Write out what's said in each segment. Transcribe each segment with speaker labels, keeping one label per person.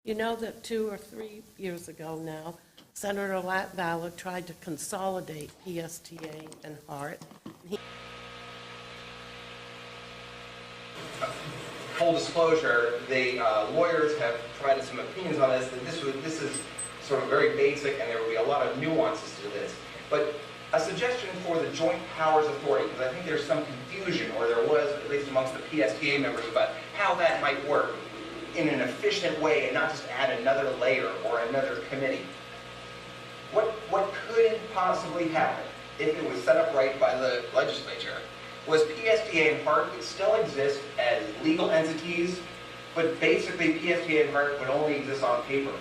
Speaker 1: You know that 2 or 3 years ago now, Senator Latvala tried to consolidate PSTA and HART.
Speaker 2: Full disclosure, the lawyers have provided some opinions on this, that this is sort of very basic and there will be a lot of nuances to this. But a suggestion for the Joint Powers Authority, because I think there's some confusion, or there was, at least amongst the PSTA members, about how that might work in an efficient way and not just add another layer or another committee. What could possibly happen if it was set up right by the legislature was PSTA and HART would still exist as legal entities, but basically PSTA and HART would only exist on paper.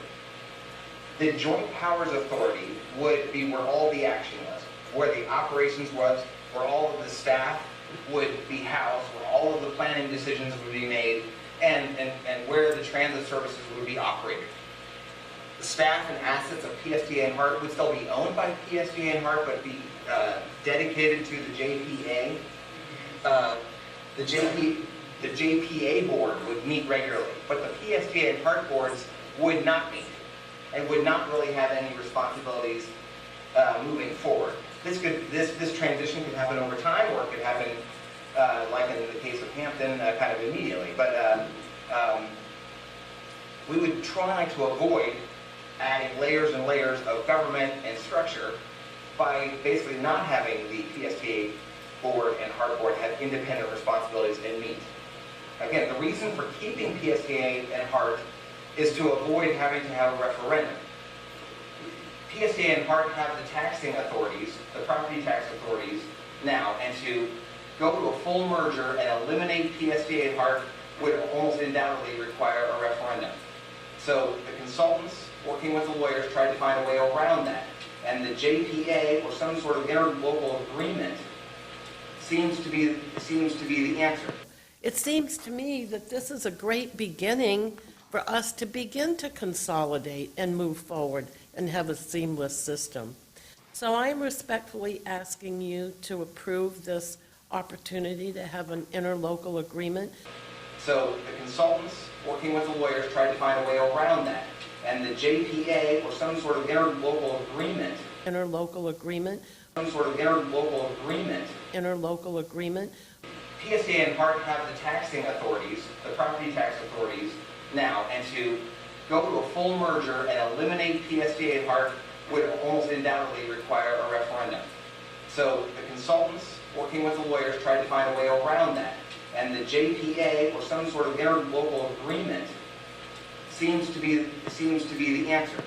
Speaker 2: The Joint Powers Authority would be where all the action was, where the operations was, where all of the staff would be housed, where all of the planning decisions would be made, and where the transit services would be operated. The staff and assets of PSTA and HART would still be owned by PSTA and HART, but be dedicated to the JPA. The JPA board would meet regularly, but the PSTA and HART boards would not meet and would not really have any responsibilities moving forward. This transition could happen over time, or it could happen, like in the case of Hampton, kind of immediately. But we would try to avoid adding layers and layers of government and structure by basically not having the PSTA board and HART board have independent responsibilities and meet. Again, the reason for keeping PSTA and HART is to avoid having to have a referendum. PSTA and HART have the taxing authorities, the property tax authorities now, and to go to a full merger and eliminate PSTA and HART would almost undoubtedly require a referendum. So the consultants working with the lawyers tried to find a way around that, and the JPA or some sort of interlocal agreement seems to be the answer.
Speaker 1: It seems to me that this is a great beginning for us to begin to consolidate and move forward and have a seamless system. So I'm respectfully asking you to approve this opportunity to have an interlocal agreement.
Speaker 2: So the consultants working with the lawyers tried to find a way around that, and the JPA or some sort of interlocal agreement.
Speaker 1: Interlocal agreement.
Speaker 2: Some sort of interlocal agreement.
Speaker 1: Interlocal agreement.
Speaker 2: PSTA and HART have the taxing authorities, the property tax authorities now, and to go to a full merger and eliminate PSTA and HART would almost undoubtedly require a referendum. So the consultants working with the lawyers tried to find a way around that, and the JPA or some sort of interlocal agreement seems to be the answer.